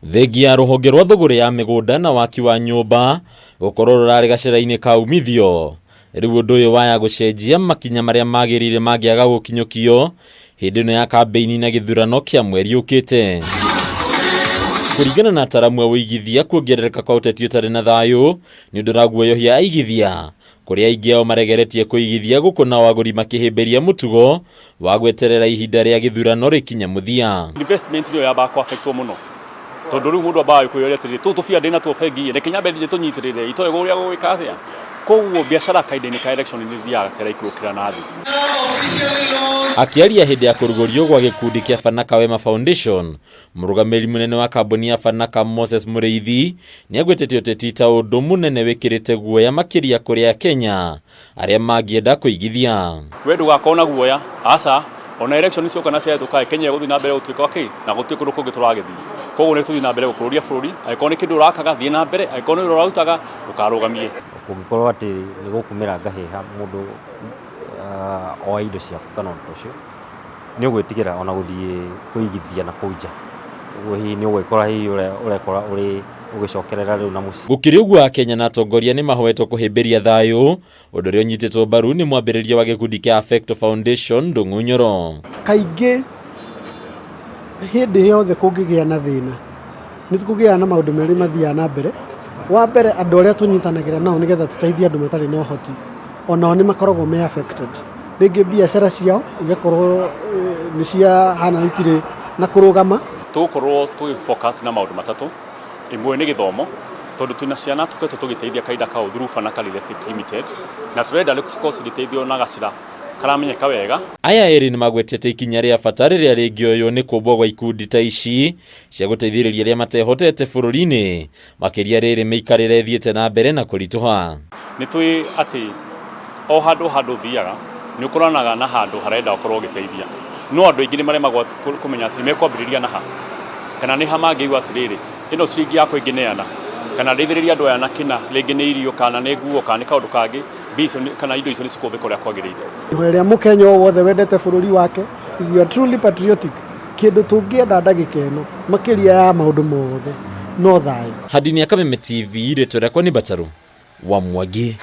Thengia ya rũhonge rwa thũgũrĩ ya mĩgũnda na waki wa nyũmba gũkorwo rũrarĩ gacĩra-inĩ ka umithio, rĩu ũndũ ũyũ waya gũcenjia makinya marĩa magĩrĩire mangĩaga gũkinyũkio hĩndĩ ĩno ya kambeini na gĩthurano kĩa mweri ũkĩte. Kũringana na ataaramu a ũigithia, kuongerereka kwa ũteti ũtarĩ na thayũ nĩ ũndũ ũraguoyohia aigithia, kũrĩa aingĩ ao maregeretie kũigithia gũkũ nao agũri makĩhĩmbĩria mũtugo wa gweterera ihinda rĩa gĩthurano rĩkinya mũthia. Investment nĩyo yambaga kũaffectwo mũno, tondũ rĩu mũndũ ambaga kwĩyoria atĩrĩrĩ, tũbia ndĩ natuo bengi reke nyambe tũnyitĩrĩre itoĩ ũrĩa gũgwĩka atĩa. Koguo biacara kahinda-inĩ ka election nĩ thiaga teraikũrũkĩra na thĩ. Akĩaria hĩndĩ ya kũrugũrio gwa gĩkundi kĩa Fanaka Wema Foundation, mũrũgamĩrĩri mũnene wa kambuni ya Fanaka Moses Mũrĩithi nĩagwetete ũteti ta ũndũ mũnene wĩkĩrĩte guoya makĩria kũrĩ Akenya arĩa mangĩenda kũigithia. We ndũgakorwo na guoya, aca ona election icio na ciatũka Kenya gũthiĩ na mbere gũtuĩka okay na gũtuĩka kũndũ kũngĩ tũragĩthiĩ. Koguo nĩ tũthiĩ na mbere gũkũrũria bũrũri, angĩkorwo nĩ kĩndũ ũrakaga thiĩ na mbere, angĩkorwo nĩ ũrautaga ndũkarũgamie. Kũngĩkorwo atĩ nĩ gũkumĩra ngahĩha mũndũ oa indo ciaku kana ũndũ ũcio, nĩ ũgwĩtigĩra ona gũthiĩ kũigithia na kũu nja. Ũguo hihi nĩ ũgwĩkora hihi ũrekora ũgĩcokerera rĩu na mũciĩ. Gũkĩrĩ ũguo Akenya na atongoria nĩ mahoetwo kũhĩmbĩria thayũ, ũndũ ũrĩa ũnyitĩtwo mbaru nĩ mwambĩrĩria wa gĩkundi kĩa Affect Foundation Ndung'u Nyoro. Kaingĩ hĩndĩ yothe kũngĩgĩa na thĩna nĩ kũgĩaga na maũndũ merĩ mathiaga na mbere. Wa mbere, andũ arĩa tũnyitanagĩra nao nĩgetha tũteithie andũ matarĩ na ũhoti, onao nĩ makoragwo me affected. Rĩngĩ biacara ciao igakorwo nĩ ciahana itirĩ na kũrũgama. Tũgũkorwo tũgĩ-focus na maũndũ matatũ. Ĩmwe nĩ gĩthomo, tondũ twĩna ciana tũkoretwo tũgĩteithia kahinda kau through Fanaka Real Estate Limited, na tũrenda rĩkorwo cigĩteithio na gacĩra karamenyeka wega. Aya erĩ nĩ magwetete ikinya rĩa bata rĩrĩa rĩngĩoywo nĩ kũmbwo gwa ikundi ta ici cia gũteithĩrĩria arĩa matehotete bũrũri-inĩ, makĩria rĩrĩ mĩikarĩre ĩthiĩte na mbere na kũritũha. Nĩ tũĩ atĩ o handũ ũthiaga nĩ ũkoranaga na handũ harenda gũkorwo ũgĩteithia, no andũ aingĩ nĩ maremagwo kũmenya atĩ nĩ mekwambĩrĩria na ha, kana nĩ ha mangĩigua atĩrĩrĩ ĩno ciringi yakwa ingĩneana, kana ndeithĩrĩria andũ aya na kĩna, rĩngĩ nĩ irio kana nĩ nguo kana nĩ kaũndũ kangĩ, kana indo icio nĩ cikũhũthĩka ũrĩa kwagĩrĩire. Rĩrĩa Mũkenya o wothe wendete bũrũri wake, if you are truly patriotic, kĩndũ tũngĩenda ndagĩka ĩno makĩria ya maũndũ mothe no thayũ. Handini ya Kameme TV, rĩtwa rĩakwa nĩ Bataru wa Mwangi.